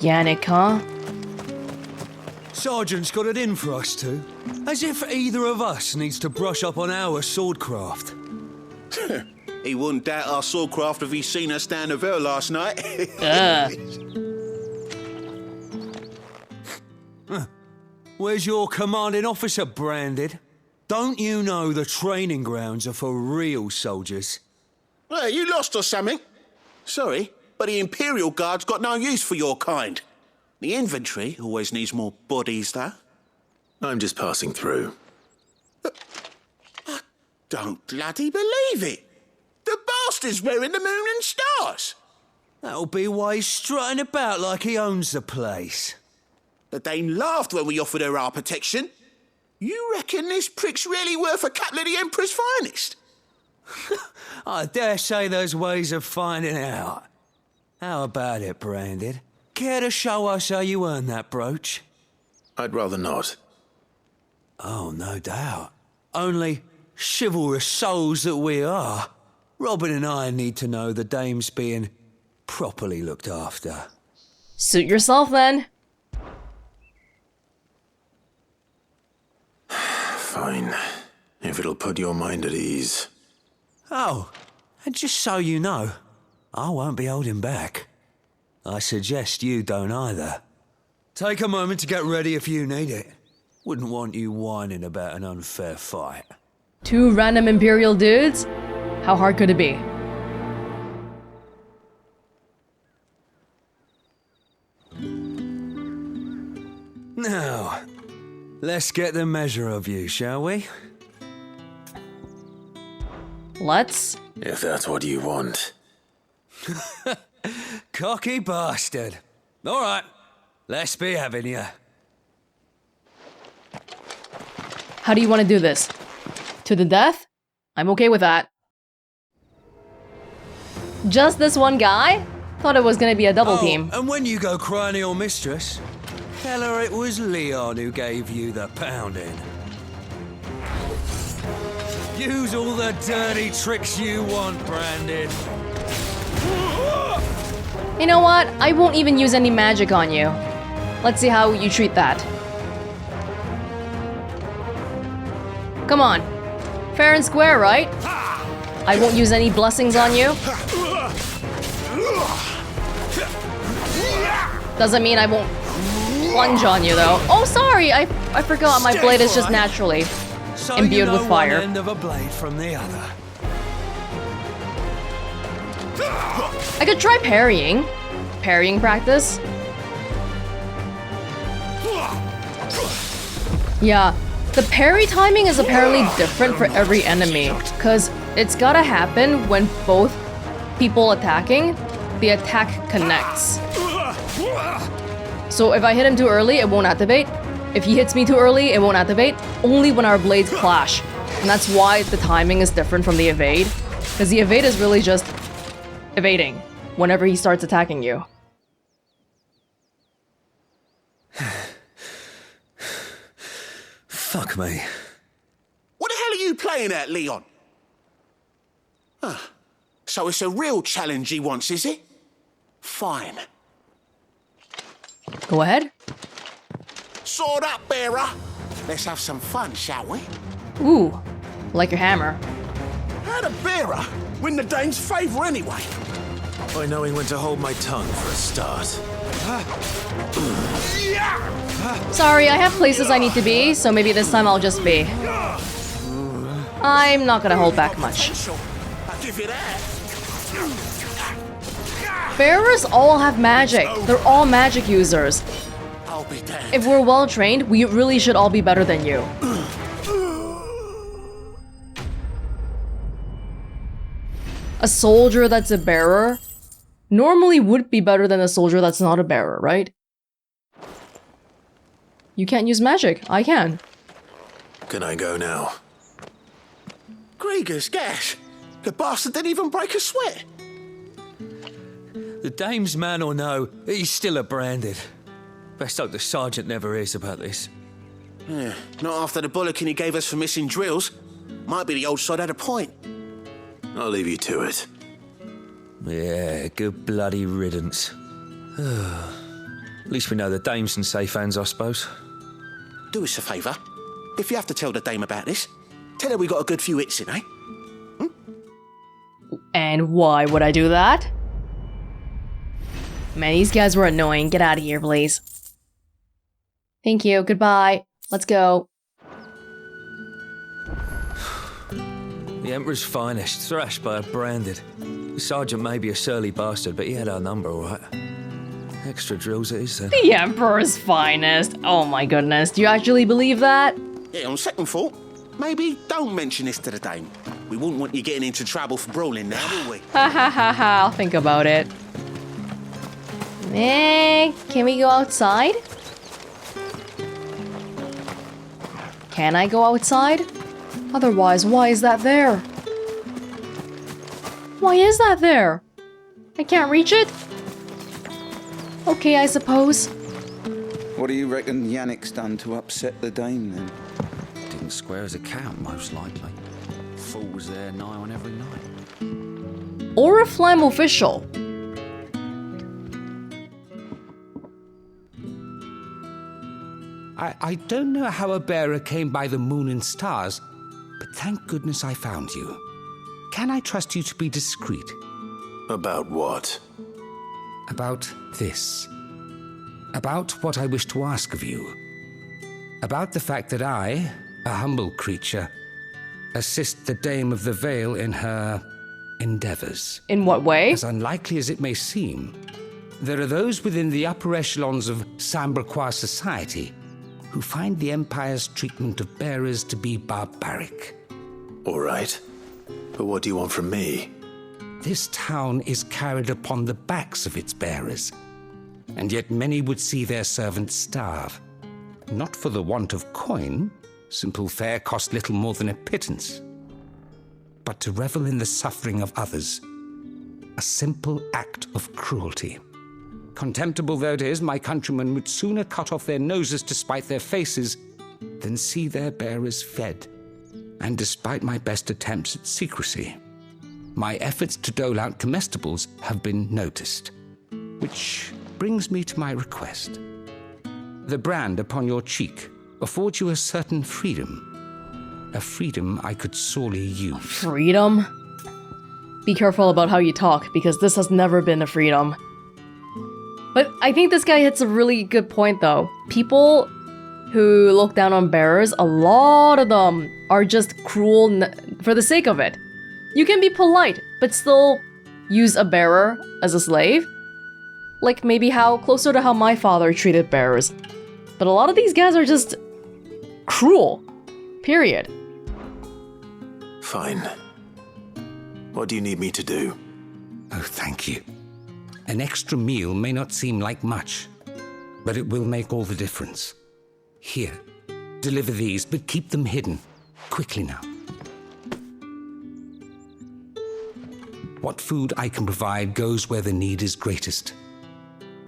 Yannick, huh? Sergeant's got it in for us two. As if either of us needs to brush up on our swordcraft. He wouldn't doubt our swordcraft if he'd seen us down the Vale last night. Where's your commanding officer branded? Don't you know the training grounds are for real soldiers? Hey, you lost or something? Sorry, but the Imperial Guard's got no use for your kind. The infantry always needs more bodies, though. I'm just passing through. I don't bloody believe it. The bastard's wearing the moon and stars. That'll be why he's strutting about like he owns the place. The Dane laughed when we offered her our protection. You reckon this prick's really worth a couple of the Emperor's finest? I dare say there's ways of finding out. How about it, Branded? Care to show us how you earned that brooch? I'd rather not. Oh, no doubt. Only chivalrous souls that we are, Robin and I need to know the dame's being properly looked after. Suit yourself then. Fine. If it'll put your mind at ease. Oh, and just so you know, I won't be holding back. I suggest you don't either. Take a moment to get ready if you need it. Wouldn't want you whining about an unfair fight. Two random Imperial dudes? How hard could it be? Now, let's get the measure of you, shall we? Let's. If that's what you want. Cocky bastard. All right, let's be having you. How do you want to do this? To the death? I'm okay with that. Just this one guy? Thought it was gonna be a double team. And when you go crying to your mistress, tell her it was Leon who gave you the pounding. Use all the dirty tricks you want, Brandon. You know what? I won't even use any magic on you. Let's see how you treat that. Come on. Fair and square, right? I won't use any blessings on you. Doesn't mean I won't plunge on you, though. Oh, sorry! I forgot my blade is just naturally imbued with fire. One end of a blade from the other. I could try parrying. Parrying practice. Yeah, the parry timing is apparently different for every enemy, because it's gotta happen when both people attacking, the attack connects. So if I hit him too early, it won't activate. If he hits me too early, it won't activate. Only when our blades clash. And that's why the timing is different from the evade. Because the evade is really just evading whenever he starts attacking you. Fuck me. What the hell are you playing at, Leon? So it's a real challenge he wants, is it? Fine. Go ahead. Sword up, bearer. Let's have some fun, shall we? Ooh, like your hammer. How'd a bearer win the Dane's favour anyway? By knowing when to hold my tongue for a start. Sorry, I have places I need to be, so maybe this time I'll just be. I'm not gonna hold back much. Bearers all have magic. They're all magic users. If we're well trained, we really should all be better than you. A soldier that's a bearer normally would be better than a soldier that's not a bearer, right? You can't use magic. I can. Can I go now? Grieger's gas. The bastard didn't even break a sweat. The dame's man or no, he's still a Branded. Best hope the sergeant never hears about this. Yeah, not after the bollocking he gave us for missing drills. Might be the old sod had a point. I'll leave you to it. Yeah, good bloody riddance. At least we know the dame's in safe hands, I suppose. Do us a favour. If you have to tell the dame about this, tell her we got a good few hits in, eh? And why would I do that? Man, these guys were annoying. Get out of here, please. Thank you. Goodbye. Let's go. The Emperor's finest, thrashed by a branded. The sergeant may be a surly bastard, but he had our number, all right. Extra drills it is, then. The Emperor's finest. Oh my goodness. Do you actually believe that? Yeah, on second thought, maybe don't mention this to the dame. We wouldn't want you getting into trouble for brawling now, will we? Ha ha ha ha. I'll think about it. Can we go outside? Can I go outside? Otherwise, why is that there? Why is that there? I can't reach it? Okay, I suppose. What do you reckon Yannick's done to upset the dame, then? Didn't square his account, most likely. Fool was there nigh on every night. Or a Flam official. I don't know how a bearer came by the moon and stars, but thank goodness I found you. Can I trust you to be discreet? About what? About this. About what I wish to ask of you. About the fact that I, a humble creature, assist the Dame of the Vale in her endeavors. In what way? As unlikely as it may seem, there are those within the upper echelons of Samberquois society who find the Empire's treatment of bearers to be barbaric. All right. But what do you want from me? This town is carried upon the backs of its bearers, and yet many would see their servants starve. Not for the want of coin, simple fare cost little more than a pittance, but to revel in the suffering of others, a simple act of cruelty. Contemptible though it is, my countrymen would sooner cut off their noses to spite their faces than see their bearers fed. And despite my best attempts at secrecy, my efforts to dole out comestibles have been noticed. Which brings me to my request. The brand upon your cheek affords you a certain freedom. A freedom I could sorely use. Freedom? Be careful about how you talk, because this has never been a freedom. But I think this guy hits a really good point, though. People who look down on bearers, a lot of them are just cruel for the sake of it. You can be polite, but still use a bearer as a slave. Like maybe closer to how my father treated bearers. But a lot of these guys are just cruel. Period. Fine. What do you need me to do? Oh, thank you. An extra meal may not seem like much, but it will make all the difference. Here, deliver these, but keep them hidden. Quickly now. What food I can provide goes where the need is greatest.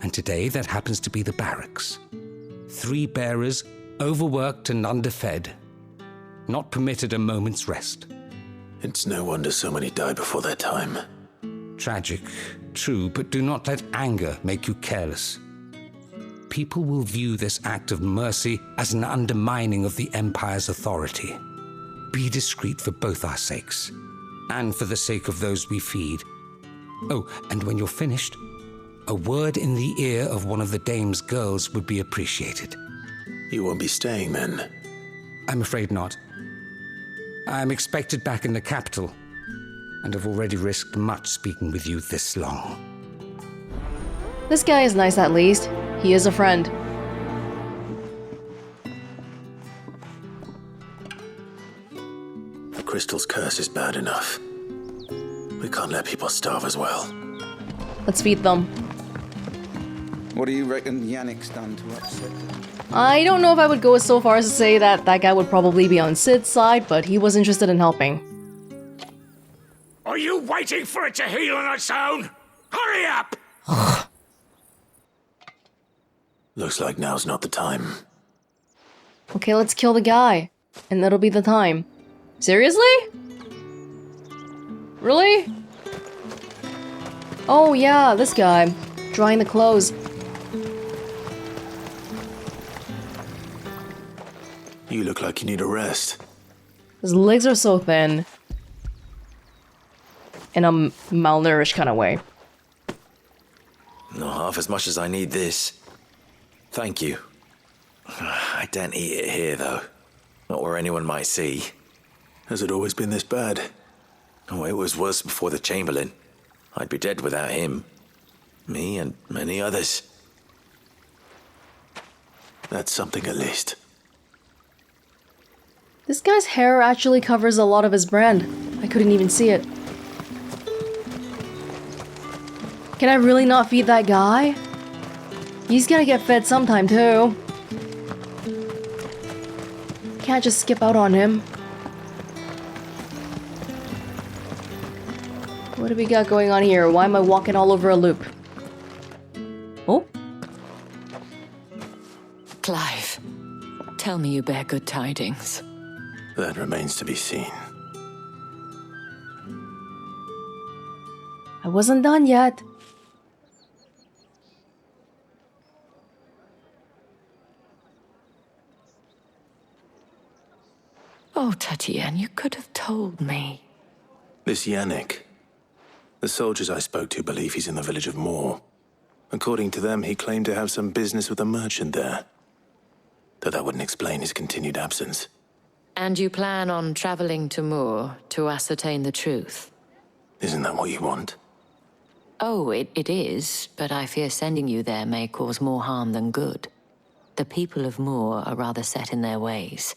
And today, that happens to be the barracks. 3 bearers, overworked and underfed, not permitted a moment's rest. It's no wonder so many die before their time. Tragic, true, but do not let anger make you careless. People will view this act of mercy as an undermining of the Empire's authority. Be discreet for both our sakes, and for the sake of those we feed. Oh, and when you're finished, a word in the ear of one of the Dame's girls would be appreciated. You won't be staying then? I'm afraid not. I'm expected back in the capital, and have already risked much speaking with you this long. This guy is nice at least. He is a friend. The crystal's curse is bad enough. We can't let people starve as well. Let's feed them. What do you reckon Yannick's done to upset them? I don't know if I would go so far as to say that guy would probably be on Sid's side, but he was interested in helping. Are you waiting for it to heal on its own? Hurry up! Looks like now's not the time. Okay, let's kill the guy. And that'll be the time. Seriously? Really? Oh yeah, this guy. Drying the clothes. You look like you need a rest. His legs are so thin. In a malnourished kind of way. Not half as much as I need this. Thank you. I don't eat it here, though. Not where anyone might see. Has it always been this bad? Oh, it was worse before the Chamberlain. I'd be dead without him. Me and many others. That's something at least. This guy's hair actually covers a lot of his brand. I couldn't even see it. Can I really not feed that guy? He's gonna get fed sometime too. Can't just skip out on him. What do we got going on here? Why am I walking all over a loop? Oh? Clive, tell me you bear good tidings. That remains to be seen. I wasn't done yet. Oh, Tatian, you could have told me. This Yannick. The soldiers I spoke to believe he's in the village of Moor. According to them, he claimed to have some business with a merchant there. Though that wouldn't explain his continued absence. And you plan on traveling to Moor to ascertain the truth? Isn't that what you want? Oh, it is, but I fear sending you there may cause more harm than good. The people of Moor are rather set in their ways.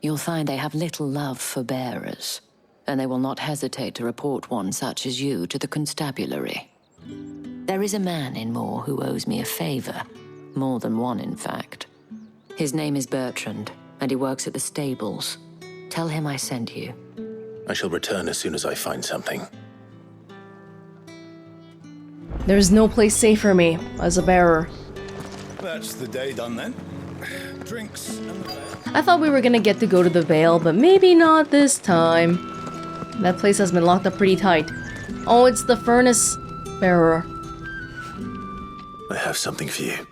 You'll find they have little love for bearers, and they will not hesitate to report one such as you to the constabulary. There is a man in Moor who owes me a favor, more than one in fact. His name is Bertrand, and he works at the stables. Tell him I sent you. I shall return as soon as I find something. There's no place safe for me as a bearer. That's the day done then. Drinks and the veil. I thought we were gonna get to go to the Vale, but maybe not this time. That place has been locked up pretty tight. Oh, it's the furnace bearer. I have something for you.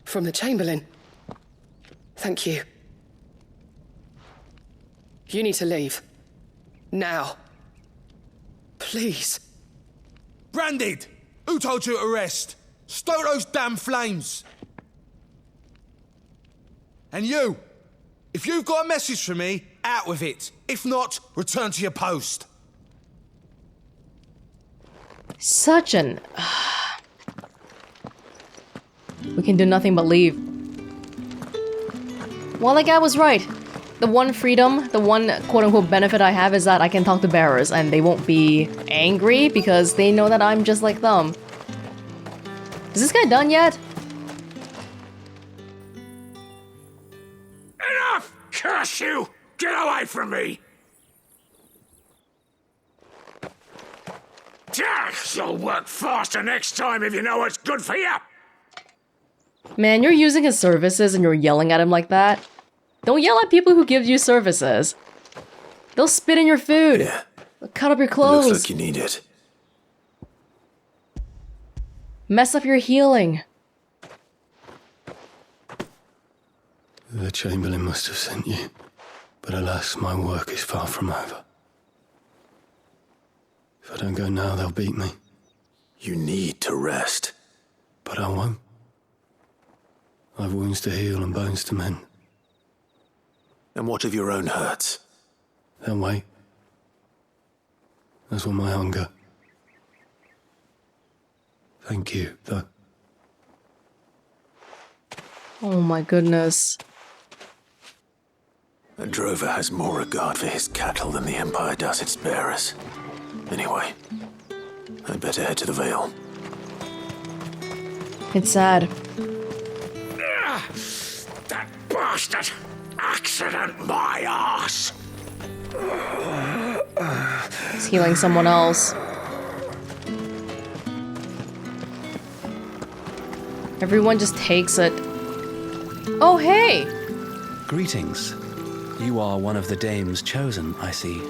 From the Chamberlain. Thank you. You need to leave. Now. Please. Branded! Who told you to rest? Stoke those damn flames! And you! If you've got a message for me, out with it. If not, return to your post. Such an... We can do nothing but leave. Well, that guy was right. The one freedom, the one quote-unquote benefit I have is that I can talk to bearers and they won't be angry because they know that I'm just like them. Is this guy done yet? Enough! Curse you! Get away from me! You'll work faster next time if you know what's good for you! Man, you're using his services and you're yelling at him like that. Don't yell at people who give you services. They'll spit in your food. Yeah. They'll cut up your clothes. Looks like you need it. Mess up your healing. The Chamberlain must have sent you. But alas, my work is far from over. If I don't go now, they'll beat me. You need to rest. But I won't. I've wounds to heal and bones to mend. And what of your own hurts? They'll wait. As will my hunger. Thank you, though. Oh my goodness. A drover has more regard for his cattle than the Empire does its bearers. Anyway, I'd better head to the Vale. It's sad. That bastard! Accident my arse! He's healing someone else. Everyone just takes it. Oh, hey! Greetings. You are one of the dames chosen, I see.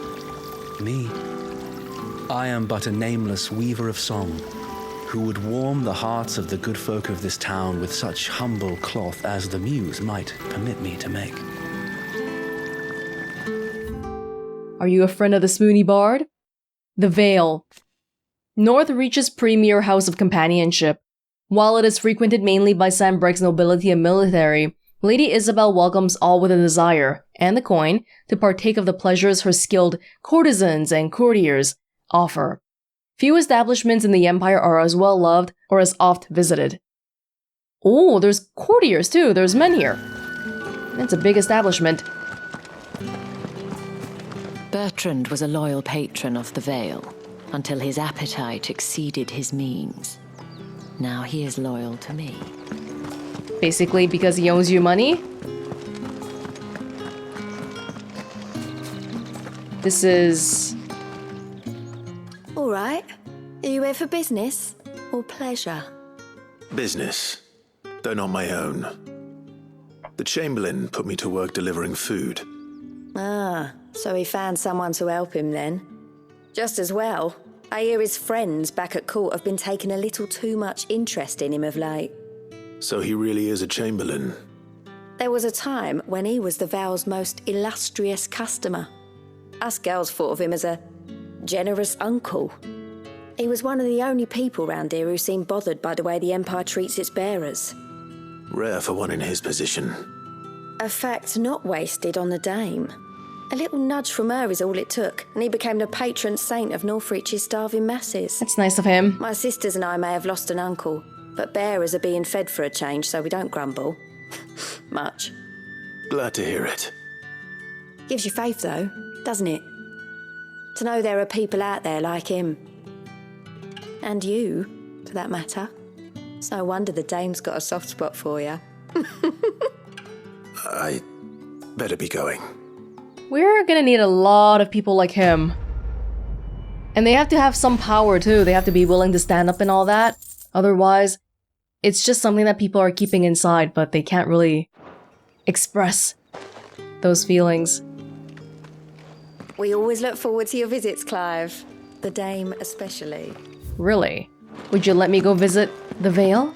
Me. I am but a nameless weaver of song, who would warm the hearts of the good folk of this town with such humble cloth as the muse might permit me to make. Are you a friend of the Spoony Bard? The Vale. Northreach's premier house of companionship. While it is frequented mainly by Sanbreque's nobility and military, Lady Isabelle welcomes all with a desire, and the coin, to partake of the pleasures her skilled courtesans and courtiers offer. Few establishments in the Empire are as well loved or as oft visited. Oh, there's courtiers too, there's men here. It's a big establishment. Bertrand was a loyal patron of the Vale, until his appetite exceeded his means. Now he is loyal to me. Basically because he owes you money? This is... All right. Are you here for business or pleasure? Business, though not my own. The Chamberlain put me to work delivering food. Ah, so he found someone to help him then. Just as well. I hear his friends back at court have been taking a little too much interest in him of late. So he really is a Chamberlain? There was a time when he was the Vale's most illustrious customer. Us girls thought of him as a generous uncle. He was one of the only people round here who seemed bothered by the way the Empire treats its bearers. Rare for one in his position. A fact not wasted on the dame. A little nudge from her is all it took, and he became the patron saint of Northreach's starving masses. That's nice of him. My sisters and I may have lost an uncle, but bearers are being fed for a change, so we don't grumble. Much. Glad to hear it. Gives you faith, though, doesn't it? To know there are people out there like him. And you, for that matter. It's no wonder the dame's got a soft spot for you. I better be going. We're gonna need a lot of people like him. And they have to have some power too. They have to be willing to stand up and all that. Otherwise, it's just something that people are keeping inside, but they can't really express those feelings. We always look forward to your visits, Clive. The dame especially. Really? Would you let me go visit the Vale?